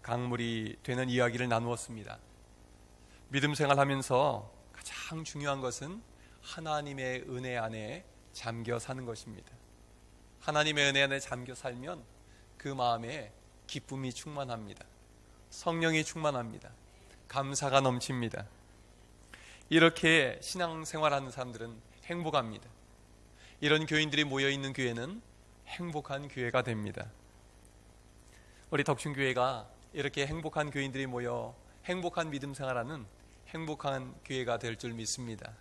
강물이 되는 이야기를 나누었습니다. 믿음 생활하면서 가장 중요한 것은 하나님의 은혜 안에 잠겨 사는 것입니다. 하나님의 은혜 안에 잠겨 살면 그 마음에 기쁨이 충만합니다. 성령이 충만합니다. 감사가 넘칩니다. 이렇게 신앙생활하는 사람들은 행복합니다. 이런 교인들이 모여있는 교회는 행복한 교회가 됩니다. 우리 덕춘교회가 이렇게 행복한 교인들이 모여 행복한 믿음 생활하는 행복한 교회가 될 줄 믿습니다.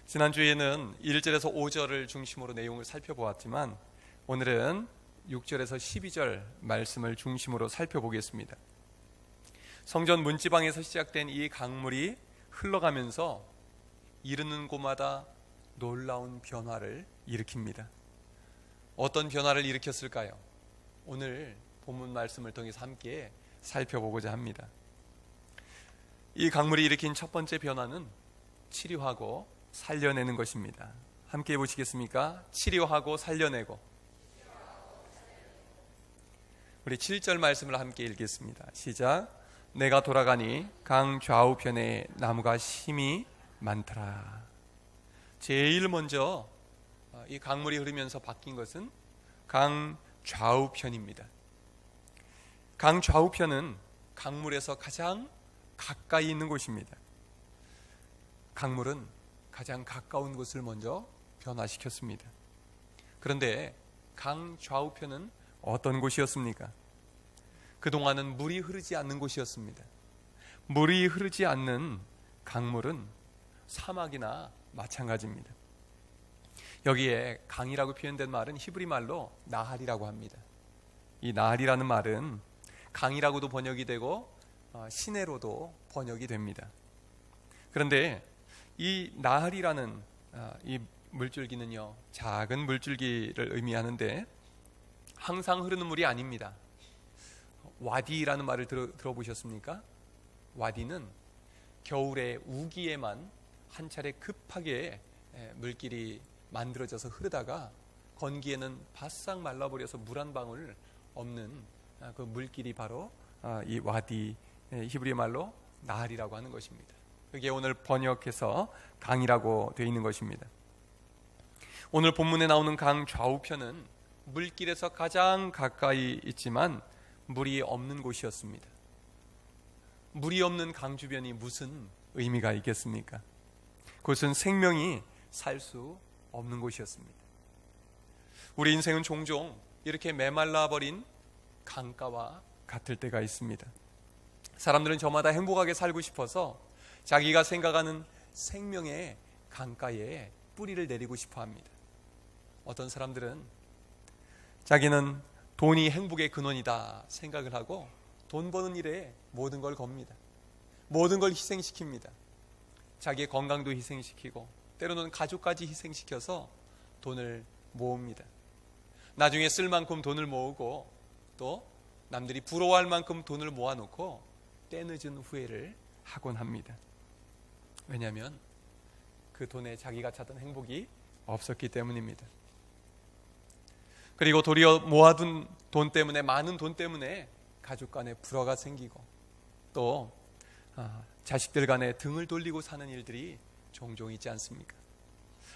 지난주에는 1절에서 5절을 중심으로 내용을 살펴보았지만 오늘은 6절에서 12절 말씀을 중심으로 살펴보겠습니다. 성전 문지방에서 시작된 이 강물이 흘러가면서 이르는 곳마다 놀라운 변화를 일으킵니다. 어떤 변화를 일으켰을까요? 오늘 본문 말씀을 통해서 함께 살펴보고자 합니다. 이 강물이 일으킨 첫 번째 변화는 치료하고 살려내는 것입니다. 함께 해보시겠습니까? 치료하고 살려내고. 우리 7절 말씀을 함께 읽겠습니다. 시작. 내가 돌아가니 강 좌우편에 나무가 심히 많더라. 제일 먼저 이 강물이 흐르면서 바뀐 것은 강 좌우편입니다. 강 좌우편은 강물에서 가장 가까이 있는 곳입니다. 강물은 가장 가까운 곳을 먼저 변화시켰습니다. 그런데 강 좌우편은 어떤 곳이었습니까? 그동안은 물이 흐르지 않는 곳이었습니다. 물이 흐르지 않는 강물은 사막이나 마찬가지입니다. 여기에 강이라고 표현된 말은 히브리 말로 나할이라고 합니다. 이 나할이라는 말은 강이라고도 번역이 되고 시내로도 번역이 됩니다. 그런데 이 나할이라는 이 물줄기는요, 작은 물줄기를 의미하는데 항상 흐르는 물이 아닙니다. 와디라는 말을 들어보셨습니까? 와디는 겨울에 우기에만 한 차례 급하게 물길이 만들어져서 흐르다가 건기에는 바싹 말라버려서 물 한 방울 없는 그 물길이 바로 이 와디, 히브리 말로 나할이라고 하는 것입니다. 그게 오늘 번역해서 강이라고 되어 있는 것입니다. 오늘 본문에 나오는 강 좌우편은 물길에서 가장 가까이 있지만 물이 없는 곳이었습니다. 물이 없는 강 주변이 무슨 의미가 있겠습니까? 그것은 생명이 살 수 없는 곳이었습니다. 우리 인생은 종종 이렇게 메말라 버린 강가와 같을 때가 있습니다. 사람들은 저마다 행복하게 살고 싶어서 자기가 생각하는 생명의 강가에 뿌리를 내리고 싶어 합니다. 어떤 사람들은 자기는 돈이 행복의 근원이다 생각을 하고 돈 버는 일에 모든 걸 겁니다. 모든 걸 희생시킵니다. 자기의 건강도 희생시키고 때로는 가족까지 희생시켜서 돈을 모읍니다. 나중에 쓸 만큼 돈을 모으고 또 남들이 부러워할 만큼 돈을 모아놓고 때늦은 후회를 하곤 합니다. 왜냐하면 그 돈에 자기가 찾던 행복이 없었기 때문입니다. 그리고 도리어 모아둔 돈 때문에, 많은 돈 때문에 가족 간에 불화가 생기고 또 자식들 간에 등을 돌리고 사는 일들이 종종 있지 않습니까?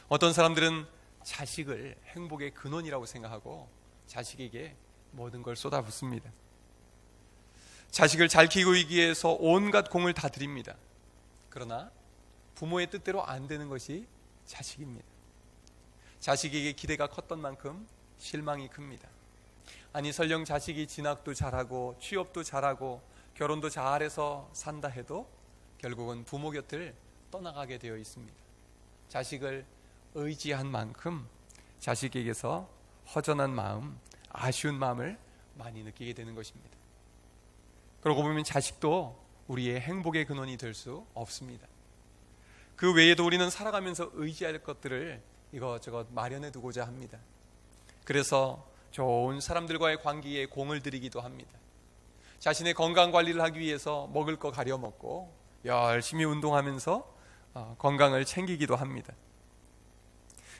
어떤 사람들은 자식을 행복의 근원이라고 생각하고 자식에게 모든 걸 쏟아붓습니다. 자식을 잘 키우기 위해서 온갖 공을 다 들입니다. 그러나 부모의 뜻대로 안 되는 것이 자식입니다. 자식에게 기대가 컸던 만큼 실망이 큽니다. 아니 설령 자식이 진학도 잘하고 취업도 잘하고 결혼도 잘해서 산다 해도 결국은 부모 곁을 떠나가게 되어 있습니다. 자식을 의지한 만큼 자식에게서 허전한 마음, 아쉬운 마음을 많이 느끼게 되는 것입니다. 그러고 보면 자식도 우리의 행복의 근원이 될 수 없습니다. 그 외에도 우리는 살아가면서 의지할 것들을 이것저것 마련해 두고자 합니다. 그래서 좋은 사람들과의 관계에 공을 들이기도 합니다. 자신의 건강 관리를 하기 위해서 먹을 거 가려 먹고 열심히 운동하면서 건강을 챙기기도 합니다.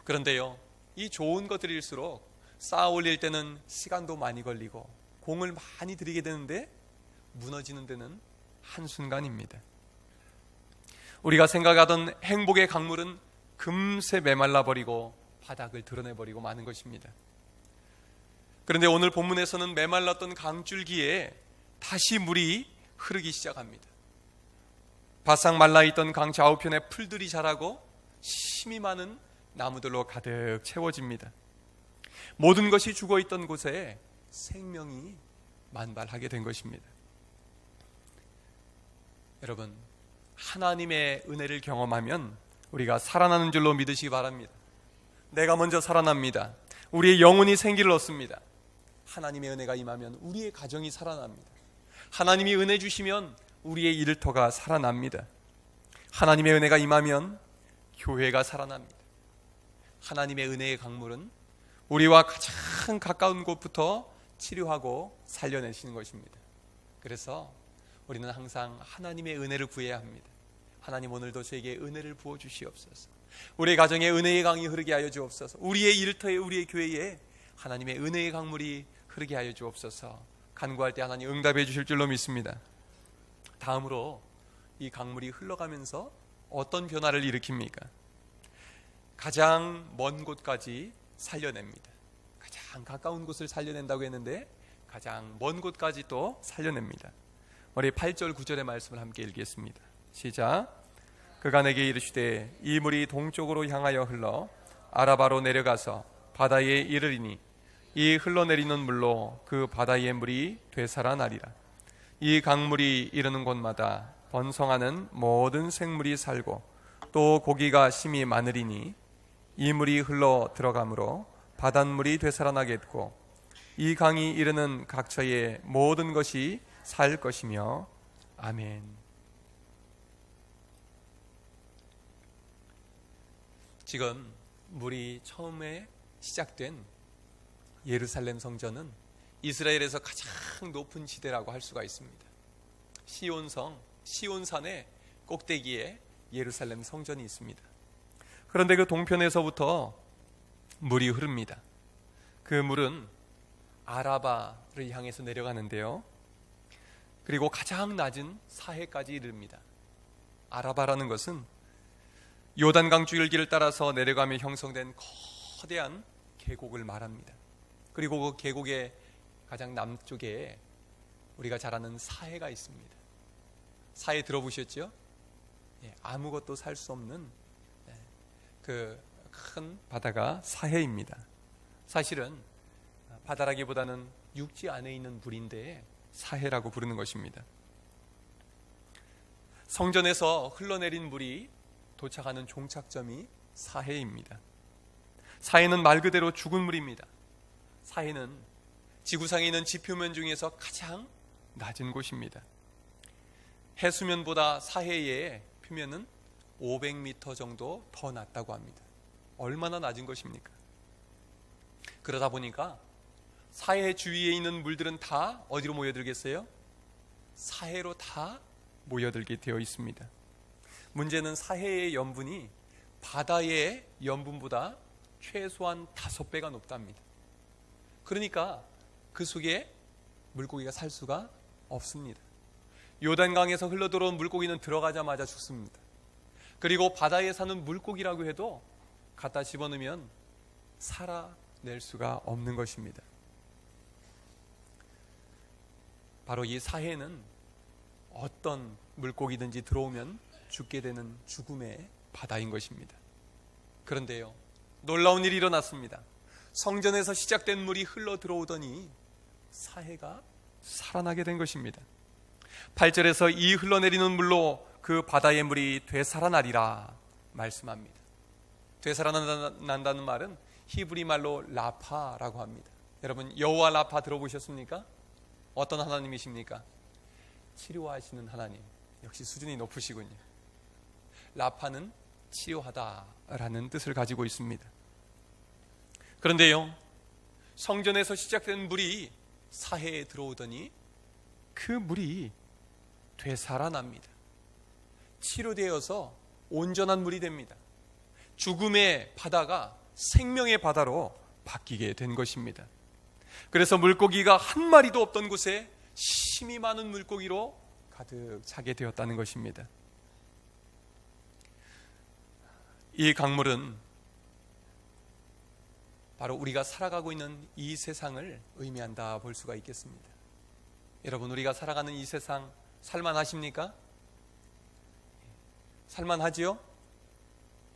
그런데요, 이 좋은 것들일수록 쌓아 올릴 때는 시간도 많이 걸리고 공을 많이 들이게 되는데 무너지는 데는 한순간입니다. 우리가 생각하던 행복의 강물은 금세 메말라버리고 바닥을 드러내버리고 마는 것입니다. 그런데 오늘 본문에서는 메말랐던 강줄기에 다시 물이 흐르기 시작합니다. 바싹 말라있던 강 좌우편에 풀들이 자라고 심이 많은 나무들로 가득 채워집니다. 모든 것이 죽어있던 곳에 생명이 만발하게 된 것입니다. 여러분, 하나님의 은혜를 경험하면 우리가 살아나는 줄로 믿으시기 바랍니다. 내가 먼저 살아납니다. 우리의 영혼이 생기를 얻습니다. 하나님의 은혜가 임하면 우리의 가정이 살아납니다. 하나님이 은혜 주시면 우리의 일터가 살아납니다. 하나님의 은혜가 임하면 교회가 살아납니다. 하나님의 은혜의 강물은 우리와 가장 가까운 곳부터 치료하고 살려내시는 것입니다. 그래서 우리는 항상 하나님의 은혜를 구해야 합니다. 하나님, 오늘도 저에게 은혜를 부어주시옵소서. 우리의 가정에 은혜의 강이 흐르게 하여 주옵소서. 우리의 일터에, 우리의 교회에 하나님의 은혜의 강물이 흐르게 하여 주옵소서. 간구할 때 하나님 응답해 주실 줄로 믿습니다. 다음으로 이 강물이 흘러가면서 어떤 변화를 일으킵니까? 가장 먼 곳까지 살려냅니다. 가장 가까운 곳을 살려낸다고 했는데 가장 먼 곳까지 또 살려냅니다. 우리 8절 9절의 말씀을 함께 읽겠습니다. 시작. 그가 내게 이르시되 이 물이 동쪽으로 향하여 흘러 아라바로 내려가서 바다에 이르리니 이 흘러내리는 물로 그 바다의 물이 되살아나리라. 이 강물이 이르는 곳마다 번성하는 모든 생물이 살고 또 고기가 심이 많으리니 이 물이 흘러 들어가므로 바닷물이 되살아나겠고 이 강이 이르는 각처의 모든 것이 살 것이며. 아멘. 지금 물이 처음에 시작된 예루살렘 성전은 이스라엘에서 가장 높은 지대라고 할 수가 있습니다. 시온성, 시온산의 꼭대기에 예루살렘 성전이 있습니다. 그런데 그 동편에서부터 물이 흐릅니다. 그 물은 아라바를 향해서 내려가는데요. 그리고 가장 낮은 사해까지 이릅니다. 아라바라는 것은 요단강 줄기를 따라서 내려가며 형성된 거대한 계곡을 말합니다. 그리고 그 계곡의 가장 남쪽에 우리가 잘 아는 사해가 있습니다. 사해 들어보셨죠? 아무것도 살 수 없는 그 큰 바다가 사해입니다. 사실은 바다라기보다는 육지 안에 있는 물인데 사해라고 부르는 것입니다. 성전에서 흘러내린 물이 도착하는 종착점이 사해입니다. 사해는 말 그대로 죽은 물입니다. 사해는 지구상에 있는 지표면 중에서 가장 낮은 곳입니다. 해수면보다 사해의 표면은 500m 정도 더 낮다고 합니다. 얼마나 낮은 것입니까? 그러다 보니까 사해 주위에 있는 물들은 다 어디로 모여들겠어요? 사해로 다 모여들게 되어 있습니다. 문제는 사해의 염분이 바다의 염분보다 최소한 5배가 높답니다. 그러니까 그 속에 물고기가 살 수가 없습니다. 요단강에서 흘러들어온 물고기는 들어가자마자 죽습니다. 그리고 바다에 사는 물고기라고 해도 갖다 집어넣으면 살아낼 수가 없는 것입니다. 바로 이 사해는 어떤 물고기든지 들어오면 죽게 되는 죽음의 바다인 것입니다. 그런데요, 놀라운 일이 일어났습니다. 성전에서 시작된 물이 흘러 들어오더니 사해가 살아나게 된 것입니다. 8절에서 이 흘러내리는 물로 그 바다의 물이 되살아나리라 말씀합니다. 되살아난다는 말은 히브리 말로 라파라고 합니다. 여러분, 여호와 라파 들어보셨습니까? 어떤 하나님이십니까? 치료하시는 하나님. 역시 수준이 높으시군요. 라파는 치료하다라는 뜻을 가지고 있습니다. 그런데요, 성전에서 시작된 물이 사해에 들어오더니 그 물이 되살아납니다. 치료되어서 온전한 물이 됩니다. 죽음의 바다가 생명의 바다로 바뀌게 된 것입니다. 그래서 물고기가 한 마리도 없던 곳에 심이 많은 물고기로 가득 차게 되었다는 것입니다. 이 강물은 바로 우리가 살아가고 있는 이 세상을 의미한다 볼 수가 있겠습니다. 여러분, 우리가 살아가는 이 세상 살만하십니까? 살만하지요?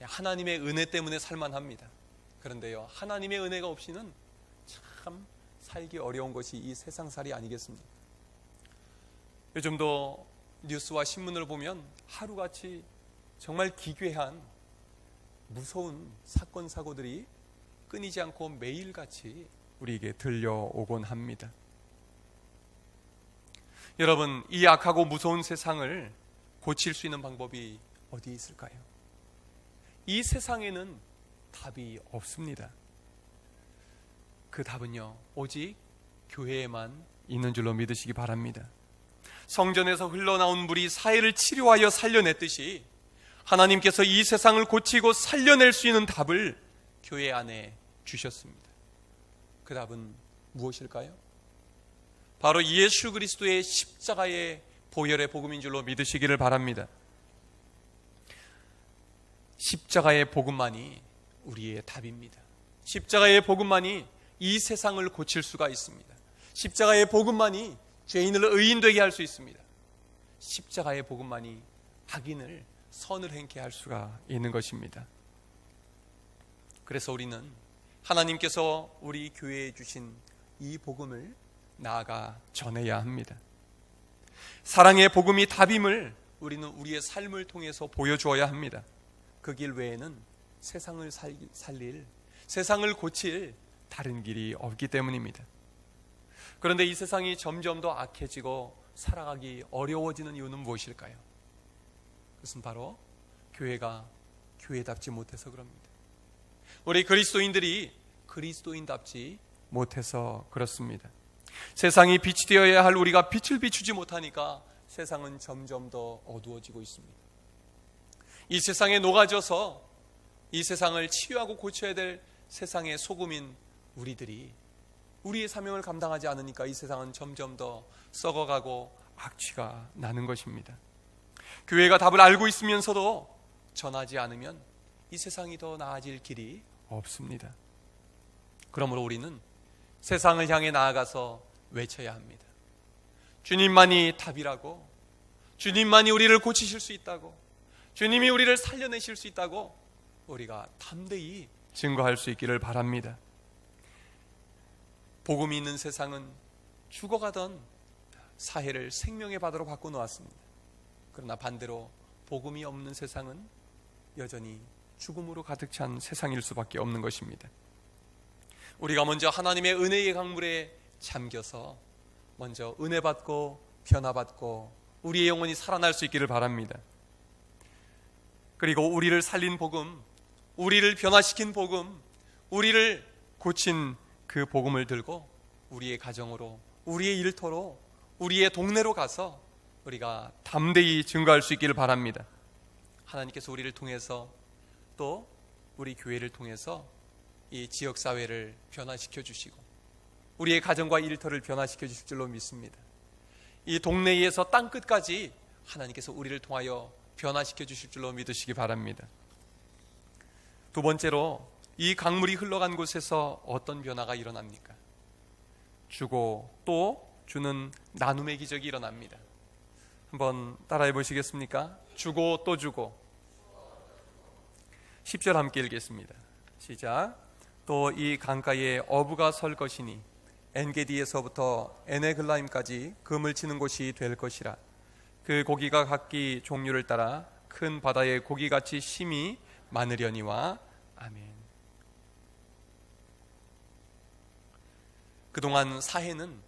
하나님의 은혜 때문에 살만합니다. 그런데요, 하나님의 은혜가 없이는 참 살기 어려운 것이 이 세상살이 아니겠습니까? 요즘도 뉴스와 신문을 보면 하루같이 정말 기괴한 무서운 사건 사고들이 끊이지 않고 매일같이 우리에게 들려오곤 합니다. 여러분, 이 악하고 무서운 세상을 고칠 수 있는 방법이 어디 있을까요? 이 세상에는 답이 없습니다. 그 답은요, 오직 교회에만 있는 줄로 믿으시기 바랍니다. 성전에서 흘러나온 물이 사해를 치료하여 살려냈듯이 하나님께서 이 세상을 고치고 살려낼 수 있는 답을 교회 안에 주셨습니다. 그 답은 무엇일까요? 바로 예수 그리스도의 십자가의 보혈의 복음인 줄로 믿으시기를 바랍니다. 십자가의 복음만이 우리의 답입니다. 십자가의 복음만이 이 세상을 고칠 수가 있습니다. 십자가의 복음만이 죄인을 의인되게 할 수 있습니다. 십자가의 복음만이 악인을 선을 행케 할 수가 있는 것입니다. 그래서 우리는 하나님께서 우리 교회에 주신 이 복음을 나아가 전해야 합니다. 사랑의 복음이 답임을 우리는 우리의 삶을 통해서 보여주어야 합니다. 그 길 외에는 세상을 살릴, 세상을 고칠 다른 길이 없기 때문입니다. 그런데 이 세상이 점점 더 악해지고 살아가기 어려워지는 이유는 무엇일까요? 그것은 바로 교회가 교회답지 못해서 그럽니다. 우리 그리스도인들이 그리스도인답지 못해서 그렇습니다. 세상이 빛이 되어야 할 우리가 빛을 비추지 못하니까 세상은 점점 더 어두워지고 있습니다. 이 세상에 녹아져서 이 세상을 치유하고 고쳐야 될 세상의 소금인 우리들이 우리의 사명을 감당하지 않으니까 이 세상은 점점 더 썩어가고 악취가 나는 것입니다. 교회가 답을 알고 있으면서도 전하지 않으면 이 세상이 더 나아질 길이 없습니다. 그러므로 우리는 세상을 향해 나아가서 외쳐야 합니다. 주님만이 답이라고, 주님만이 우리를 고치실 수 있다고, 주님이 우리를 살려내실 수 있다고 우리가 담대히 증거할 수 있기를 바랍니다. 복음이 있는 세상은 죽어가던 사해를 생명의 바다로 바꿔놓았습니다. 그러나 반대로 복음이 없는 세상은 여전히 죽음으로 가득 찬 세상일 수밖에 없는 것입니다. 우리가 먼저 하나님의 은혜의 강물에 잠겨서 먼저 은혜 받고 변화받고 우리의 영혼이 살아날 수 있기를 바랍니다. 그리고 우리를 살린 복음, 우리를 변화시킨 복음, 우리를 고친 그 복음을 들고 우리의 가정으로, 우리의 일터로, 우리의 동네로 가서 우리가 담대히 증거할 수 있기를 바랍니다. 하나님께서 우리를 통해서 또 우리 교회를 통해서 이 지역사회를 변화시켜 주시고 우리의 가정과 일터를 변화시켜 주실 줄로 믿습니다. 이 동네에서 땅끝까지 하나님께서 우리를 통하여 변화시켜 주실 줄로 믿으시기 바랍니다. 두 번째로, 이 강물이 흘러간 곳에서 어떤 변화가 일어납니까? 주고 또 주는 나눔의 기적이 일어납니다. 한번 따라해 보시겠습니까? 주고 또 주고. 10절 함께 읽겠습니다. 시작. 또 이 강가에 어부가 설 것이니 엔게디에서부터 에네글라임까지 금을 치는 곳이 될 것이라. 그 고기가 각기 종류를 따라 큰 바다의 고기같이 심이 많으려니와. 아멘. 그동안 사해는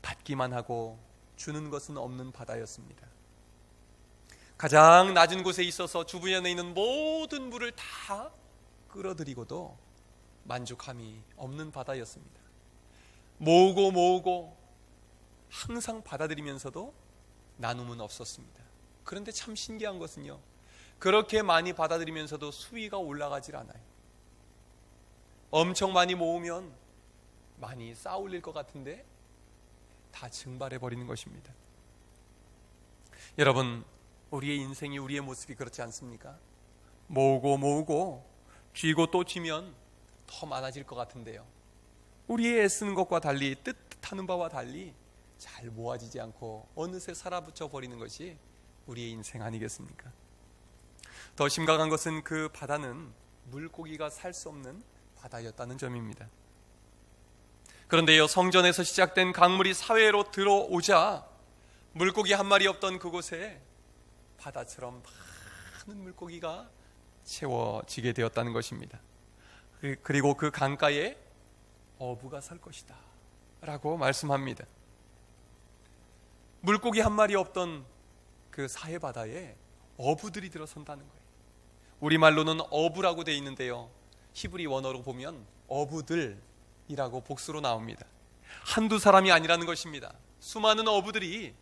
받기만 하고 주는 것은 없는 바다였습니다. 가장 낮은 곳에 있어서 주변에 있는 모든 물을 다 끌어들이고도 만족함이 없는 바다였습니다. 모으고 항상 받아들이면서도 나눔은 없었습니다. 그런데 참 신기한 것은요, 그렇게 많이 받아들이면서도 수위가 올라가질 않아요. 엄청 많이 모으면 많이 쌓아올릴 것 같은데 다 증발해 버리는 것입니다. 여러분, 우리의 인생이, 우리의 모습이 그렇지 않습니까? 모으고 쥐고 또 쥐면 더 많아질 것 같은데요, 우리의 애쓰는 것과 달리, 뜻하는 바와 달리 잘 모아지지 않고 어느새 살아붙어 버리는 것이 우리의 인생 아니겠습니까? 더 심각한 것은 그 바다는 물고기가 살 수 없는 바다였다는 점입니다. 그런데요, 성전에서 시작된 강물이 사회로 들어오자 물고기 한 마리 없던 그곳에 바다처럼 많은 물고기가 채워지게 되었다는 것입니다. 그리고 그 강가에 어부가 살 것이다 라고 말씀합니다. 물고기 한 마리 없던 그 사해 바다에 어부들이 들어선다는 거예요. 우리말로는 어부라고 되어 있는데요, 히브리 원어로 보면 어부들이라고 복수로 나옵니다. 한두 사람이 아니라는 것입니다. 수많은 어부들이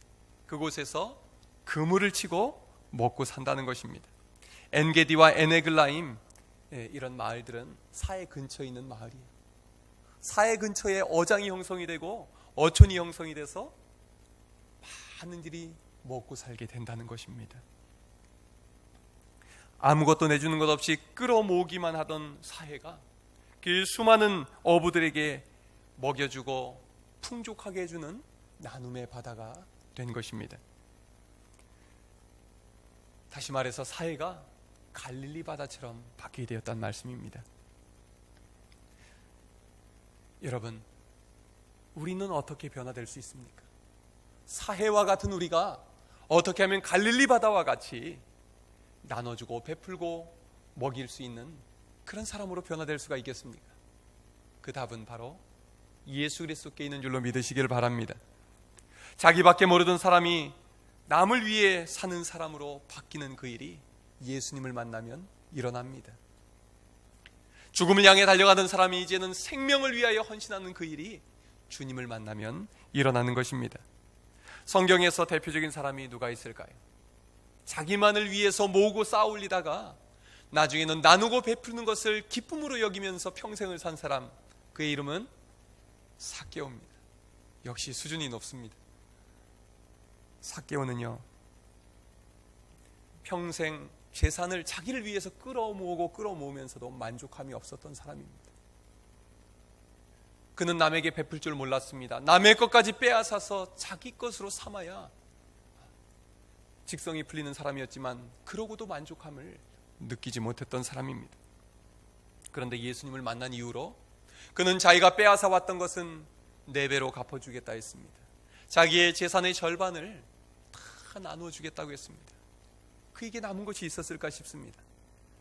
그곳에서 그물을 치고 먹고 산다는 것입니다. 엔게디와 에네글라임, 이런 마을들은 사해 근처에 있는 마을이에요. 사해 근처에 어장이 형성이 되고 어촌이 형성이 돼서 많은 일이 먹고 살게 된다는 것입니다. 아무것도 내주는 것 없이 끌어모으기만 하던 사해가 그 수많은 어부들에게 먹여주고 풍족하게 해주는 나눔의 바다가 된 것입니다. 다시 말해서 사해가 갈릴리 바다처럼 바뀌게 되었다는 말씀입니다. 여러분, 우리는 어떻게 변화될 수 있습니까? 사해와 같은 우리가 어떻게 하면 갈릴리 바다와 같이 나눠주고 베풀고 먹일 수 있는 그런 사람으로 변화될 수가 있겠습니까? 그 답은 바로 예수 그리스도께 있는 줄로 믿으시기를 바랍니다. 자기밖에 모르던 사람이 남을 위해 사는 사람으로 바뀌는 그 일이 예수님을 만나면 일어납니다. 죽음을 향해 달려가던 사람이 이제는 생명을 위하여 헌신하는 그 일이 주님을 만나면 일어나는 것입니다. 성경에서 대표적인 사람이 누가 있을까요? 자기만을 위해서 모으고 쌓아올리다가 나중에는 나누고 베푸는 것을 기쁨으로 여기면서 평생을 산 사람, 그의 이름은 삭개오입니다. 역시 수준이 높습니다. 삭개오는요, 평생 재산을 자기를 위해서 끌어모으면서도 만족함이 없었던 사람입니다. 그는 남에게 베풀 줄 몰랐습니다. 남의 것까지 빼앗아서 자기 것으로 삼아야 직성이 풀리는 사람이었지만 그러고도 만족함을 느끼지 못했던 사람입니다. 그런데 예수님을 만난 이후로 그는 자기가 빼앗아 왔던 것은 4배로 갚아주겠다 했습니다. 자기의 재산의 절반을 다 나누어주겠다고 했습니다. 그에게 남은 것이 있었을까 싶습니다.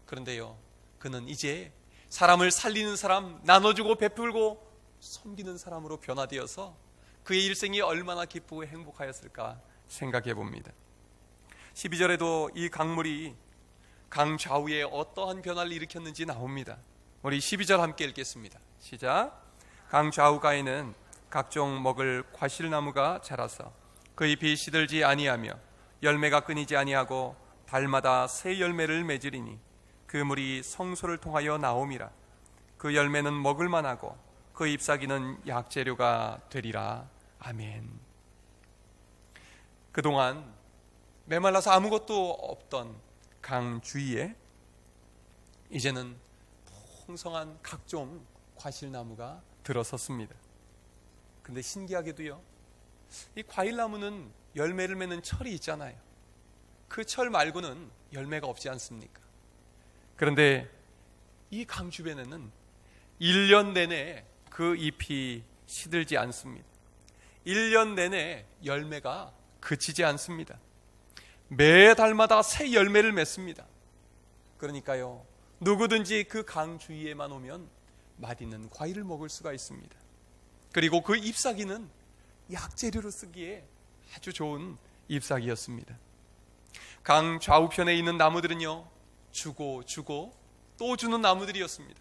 그런데요, 그는 이제 사람을 살리는 사람, 나눠주고 베풀고 섬기는 사람으로 변화되어서 그의 일생이 얼마나 기쁘고 행복하였을까 생각해 봅니다. 12절에도 이 강물이 강 좌우에 어떠한 변화를 일으켰는지 나옵니다. 우리 12절 함께 읽겠습니다. 시작. 강 좌우가에는 각종 먹을 과실나무가 자라서 그 잎이 시들지 아니하며 열매가 끊이지 아니하고 달마다 새 열매를 맺으리니 그 물이 성소를 통하여 나옴이라. 그 열매는 먹을 만하고 그 잎사귀는 약재료가 되리라. 아멘. 그동안 메말라서 아무것도 없던 강 주위에 이제는 풍성한 각종 과실나무가 들어섰습니다. 근데 신기하게도요, 이 과일나무는 열매를 맺는 철이 있잖아요. 그 철 말고는 열매가 없지 않습니까? 그런데 이 강 주변에는 1년 내내 그 잎이 시들지 않습니다. 1년 내내 열매가 그치지 않습니다. 매달마다 새 열매를 맺습니다. 그러니까요, 누구든지 그 강 주위에만 오면 맛있는 과일을 먹을 수가 있습니다. 그리고 그 잎사귀는 약재료로 쓰기에 아주 좋은 잎사귀였습니다. 강 좌우편에 있는 나무들은요, 주고 또 주는 나무들이었습니다.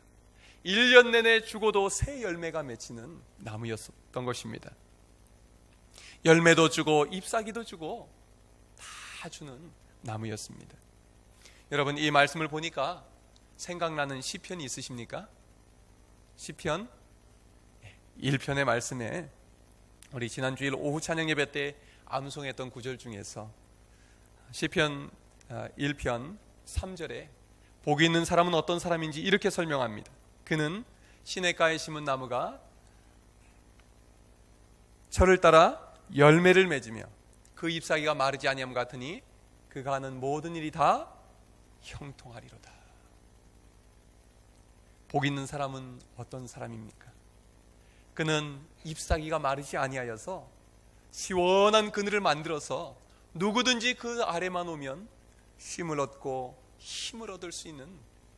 1년 내내 주고도 새 열매가 맺히는 나무였던 것입니다. 열매도 주고 잎사귀도 주고 다 주는 나무였습니다. 여러분, 이 말씀을 보니까 생각나는 시편이 있으십니까? 시편 1편의 말씀에 우리 지난주일 오후 찬양 예배 때 암송했던 구절 중에서 시편 1편 3절에 복이 있는 사람은 어떤 사람인지 이렇게 설명합니다. 그는 시냇가에 심은 나무가 철을 따라 열매를 맺으며 그 잎사귀가 마르지 아니함 같으니 그가 하는 모든 일이 다 형통하리로다. 복 있는 사람은 어떤 사람입니까? 그는 잎사귀가 마르지 아니하여서 시원한 그늘을 만들어서 누구든지 그 아래만 오면 쉼을 얻고 힘을 얻을 수 있는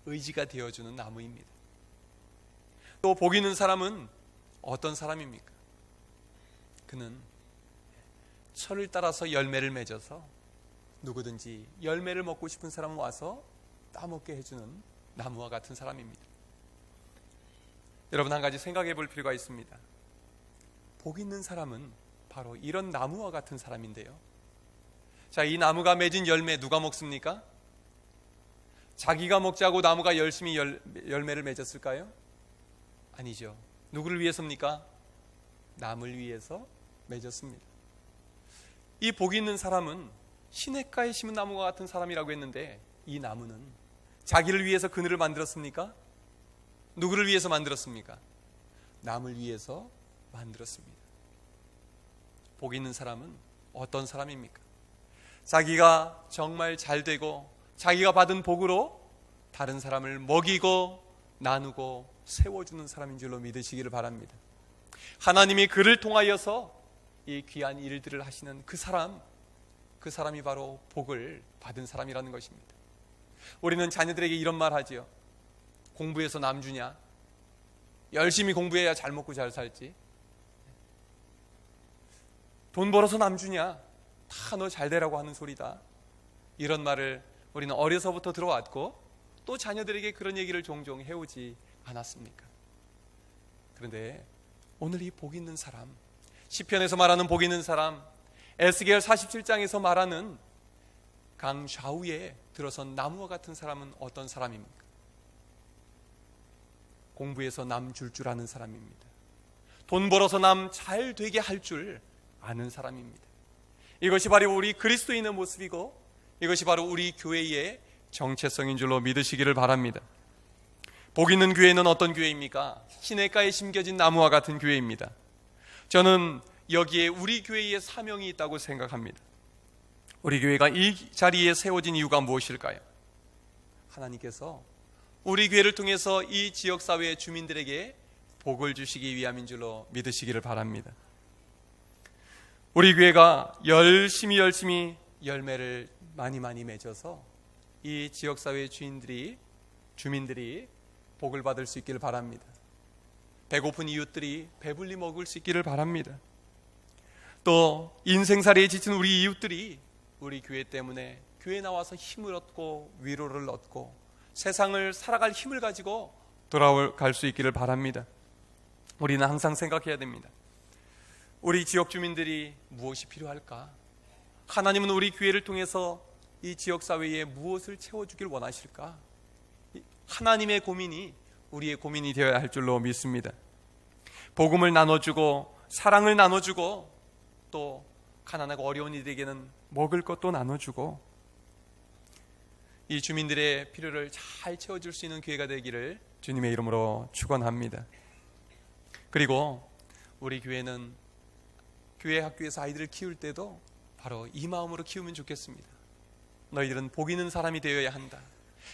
의지가 되어주는 나무입니다. 또 복 있는 사람은 어떤 사람입니까? 그는 철을 따라서 열매를 맺어서 누구든지 열매를 먹고 싶은 사람은 와서 따먹게 해주는 나무와 같은 사람입니다. 여러분, 한 가지 생각해 볼 필요가 있습니다. 복 있는 사람은 바로 이런 나무와 같은 사람인데요. 자, 이 나무가 맺은 열매 누가 먹습니까? 자기가 먹자고 나무가 열심히 열매를 맺었을까요? 아니죠. 누구를 위해서입니까? 남을 위해서 맺었습니다. 이 복 있는 사람은 시냇가에 심은 나무와 같은 사람이라고 했는데, 이 나무는 자기를 위해서 그늘을 만들었습니까? 누구를 위해서 만들었습니까? 남을 위해서 만들었습니다. 복 있는 사람은 어떤 사람입니까? 자기가 정말 잘 되고 자기가 받은 복으로 다른 사람을 먹이고 나누고 세워주는 사람인 줄로 믿으시기를 바랍니다. 하나님이 그를 통하여서 이 귀한 일들을 하시는 그 사람이 바로 복을 받은 사람이라는 것입니다. 우리는 자녀들에게 이런 말 하지요. 공부해서 남 주냐? 열심히 공부해야 잘 먹고 잘 살지. 돈 벌어서 남 주냐? 다 너 잘 되라고 하는 소리다. 이런 말을 우리는 어려서부터 들어왔고 또 자녀들에게 그런 얘기를 종종 해오지 않았습니까? 그런데 오늘 이 복 있는 사람, 시편에서 말하는 복 있는 사람, 에스겔 47장에서 말하는 강 좌우에 들어선 나무와 같은 사람은 어떤 사람입니까? 공부해서 남 줄 줄 아는 사람입니다. 돈 벌어서 남 잘 되게 할 줄 아는 사람입니다. 이것이 바로 우리 그리스도인의 모습이고 이것이 바로 우리 교회의 정체성인 줄로 믿으시기를 바랍니다. 복 있는 교회는 어떤 교회입니까? 시냇가에 심겨진 나무와 같은 교회입니다. 저는 여기에 우리 교회의 사명이 있다고 생각합니다. 우리 교회가 이 자리에 세워진 이유가 무엇일까요? 하나님께서 우리 교회를 통해서 이 지역사회의 주민들에게 복을 주시기 위함인 줄로 믿으시기를 바랍니다. 우리 교회가 열심히 열매를 많이 맺어서 이 지역사회의 주민들이 복을 받을 수 있기를 바랍니다. 배고픈 이웃들이 배불리 먹을 수 있기를 바랍니다. 또 인생살이에 지친 우리 이웃들이 우리 교회 때문에 교회에 나와서 힘을 얻고 위로를 얻고 세상을 살아갈 힘을 가지고 돌아갈 수 있기를 바랍니다. 우리는 항상 생각해야 됩니다. 우리 지역 주민들이 무엇이 필요할까? 하나님은 우리 교회를 통해서 이 지역사회에 무엇을 채워주길 원하실까? 하나님의 고민이 우리의 고민이 되어야 할 줄로 믿습니다. 복음을 나눠주고 사랑을 나눠주고 또 가난하고 어려운 이들에게는 먹을 것도 나눠주고 이 주민들의 필요를 잘 채워줄 수 있는 교회가 되기를 주님의 이름으로 축원합니다. 그리고 우리 교회는 교회 학교에서 아이들을 키울 때도 바로 이 마음으로 키우면 좋겠습니다. 너희들은 복 있는 사람이 되어야 한다.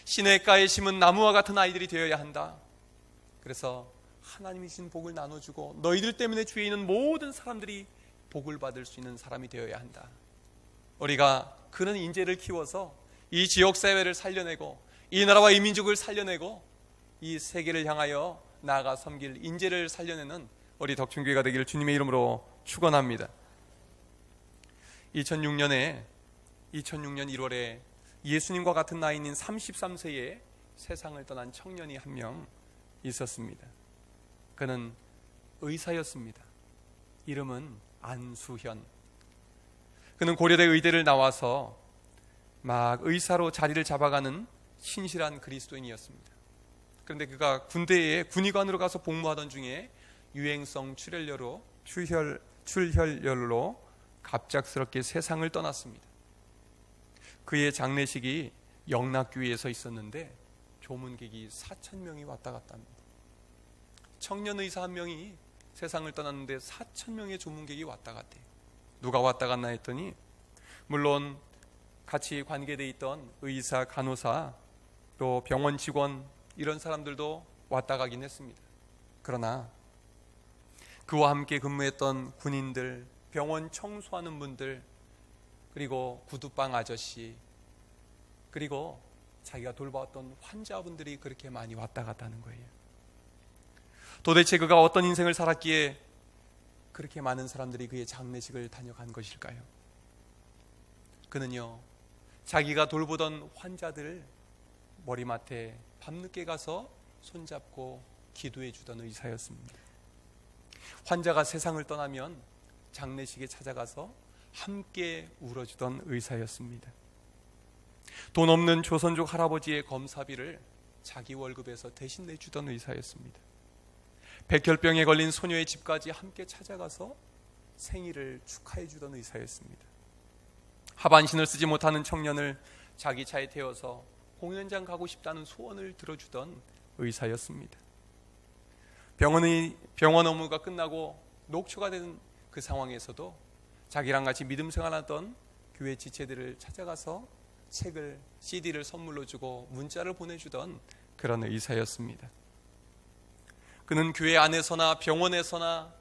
시냇가에 심은 나무와 같은 아이들이 되어야 한다. 그래서 하나님이 주신 복을 나눠주고 너희들 때문에 주위에 있는 모든 사람들이 복을 받을 수 있는 사람이 되어야 한다. 우리가 그런 인재를 키워서 이 지역사회를 살려내고 이 나라와 이 민족을 살려내고 이 세계를 향하여 나아가 섬길 인재를 살려내는 우리 덕춘교회가 되기를 주님의 이름으로 축원합니다. 2006년 1월에 예수님과 같은 나이인 33세의 세상을 떠난 청년이 한 명 있었습니다. 그는 의사였습니다. 이름은 안수현. 그는 고려대 의대를 나와서 막 의사로 자리를 잡아가는 신실한 그리스도인이었습니다. 그런데 그가 군대에 군의관으로 가서 복무하던 중에 유행성 출혈열로 갑작스럽게 세상을 떠났습니다. 그의 장례식이 영락교회에서 있었는데 조문객이 4,000명이 왔다 갔다 합니다. 청년 의사 한 명이 세상을 떠났는데 4,000명의 조문객이 왔다 갔대요. 누가 왔다 갔나 했더니 물론 같이 관계되어 있던 의사, 간호사, 또 병원 직원 이런 사람들도 왔다 가긴 했습니다. 그러나 그와 함께 근무했던 군인들, 병원 청소하는 분들, 그리고 구두방 아저씨, 그리고 자기가 돌봐왔던 환자분들이 그렇게 많이 왔다 갔다 하는 거예요. 도대체 그가 어떤 인생을 살았기에 그렇게 많은 사람들이 그의 장례식을 다녀간 것일까요? 그는요, 자기가 돌보던 환자들 머리맡에 밤늦게 가서 손잡고 기도해 주던 의사였습니다. 환자가 세상을 떠나면 장례식에 찾아가서 함께 울어주던 의사였습니다. 돈 없는 조선족 할아버지의 검사비를 자기 월급에서 대신 내주던 의사였습니다. 백혈병에 걸린 소녀의 집까지 함께 찾아가서 생일을 축하해 주던 의사였습니다. 하반신을 쓰지 못하는 청년을 자기 차에 태워서 공연장 가고 싶다는 소원을 들어주던 의사였습니다. 병원 업무가 끝나고 녹초가 된 그 상황에서도 자기랑 같이 믿음 생활하던 교회 지체들을 찾아가서 책을, CD를 선물로 주고 문자를 보내주던 그런 의사였습니다. 그는 교회 안에서나 병원에서나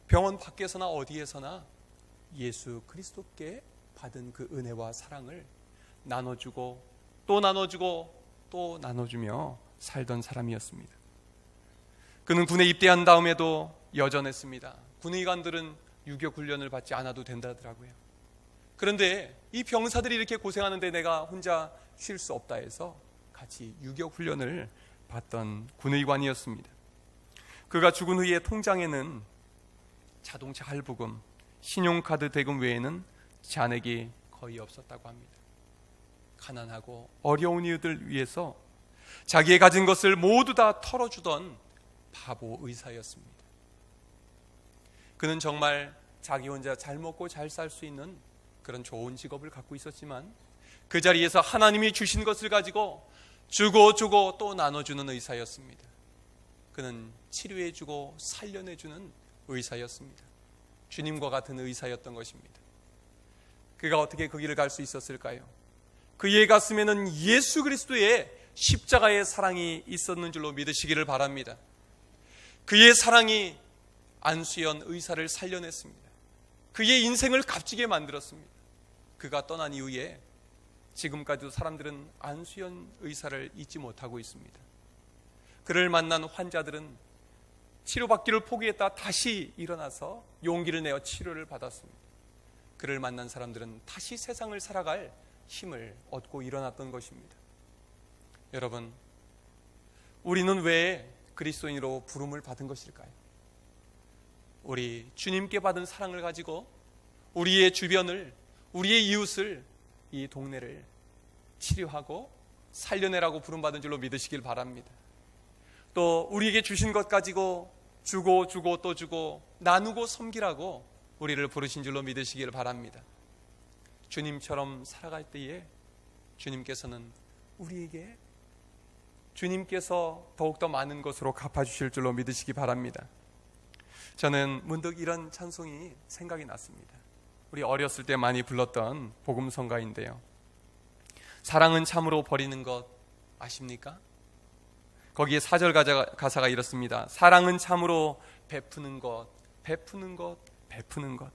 병원 밖에서나 어디에서나 예수 그리스도께 받은 그 은혜와 사랑을 나눠주고 또 나눠주고 또 나눠주며 살던 사람이었습니다. 그는 군에 입대한 다음에도 여전했습니다. 군의관들은 유교 훈련을 받지 않아도 된다더라고요. 그런데 이 병사들이 이렇게 고생하는데 내가 혼자 쉴 수 없다 해서 같이 유교 훈련을 받던 군의관이었습니다. 그가 죽은 후에 통장에는 자동차 할부금, 신용카드 대금 외에는 잔액이 거의 없었다고 합니다. 가난하고 어려운 이들을 위해서 자기의 가진 것을 모두 다 털어주던 바보 의사였습니다. 그는 정말 자기 혼자 잘 먹고 잘 살 수 있는 그런 좋은 직업을 갖고 있었지만 그 자리에서 하나님이 주신 것을 가지고 주고 또 나눠주는 의사였습니다. 그는 치료해주고 살려내주는 의사였습니다. 주님과 같은 의사였던 것입니다. 그가 어떻게 그 길을 갈 수 있었을까요? 그의 가슴에는 예수 그리스도의 십자가의 사랑이 있었는 줄로 믿으시기를 바랍니다. 그의 사랑이 안수연 의사를 살려냈습니다. 그의 인생을 값지게 만들었습니다. 그가 떠난 이후에 지금까지도 사람들은 안수연 의사를 잊지 못하고 있습니다. 그를 만난 환자들은 치료받기를 포기했다 다시 일어나서 용기를 내어 치료를 받았습니다. 그를 만난 사람들은 다시 세상을 살아갈 힘을 얻고 일어났던 것입니다. 여러분, 우리는 왜 그리스도인으로 부름을 받은 것일까요? 우리 주님께 받은 사랑을 가지고 우리의 주변을, 우리의 이웃을, 이 동네를 치료하고 살려내라고 부름받은 줄로 믿으시길 바랍니다. 또 우리에게 주신 것 가지고 주고 또 주고 나누고 섬기라고 우리를 부르신 줄로 믿으시길 바랍니다. 주님처럼 살아갈 때에 주님께서는 우리에게 주님께서 더욱더 많은 것으로 갚아주실 줄로 믿으시기 바랍니다. 저는 문득 이런 찬송이 생각이 났습니다. 우리 어렸을 때 많이 불렀던 복음성가인데요. 사랑은 참으로 버리는 것 아십니까? 거기에 4절 가사가 이렇습니다. 사랑은 참으로 베푸는 것, 베푸는 것, 베푸는 것.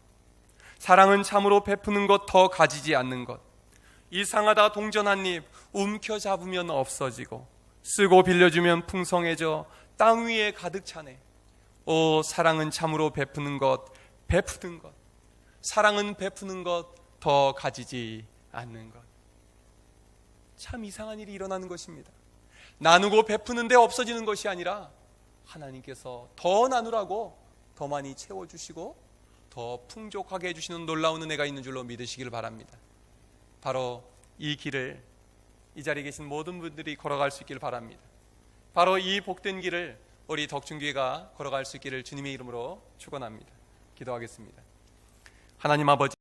사랑은 참으로 베푸는 것, 더 가지지 않는 것. 이상하다 동전 한 입 움켜잡으면 없어지고 쓰고 빌려주면 풍성해져 땅 위에 가득 차네. 오, 사랑은 참으로 베푸는 것, 베푸는 것. 사랑은 베푸는 것, 더 가지지 않는 것. 참 이상한 일이 일어나는 것입니다. 나누고 베푸는데 없어지는 것이 아니라 하나님께서 더 나누라고 더 많이 채워주시고 더 풍족하게 해주시는 놀라운 은혜가 있는 줄로 믿으시길 바랍니다. 바로 이 길을 이 자리에 계신 모든 분들이 걸어갈 수 있길 바랍니다. 바로 이 복된 길을 우리 덕중교회가 걸어갈 수 있기를 주님의 이름으로 축원합니다. 기도하겠습니다. 하나님 아버지,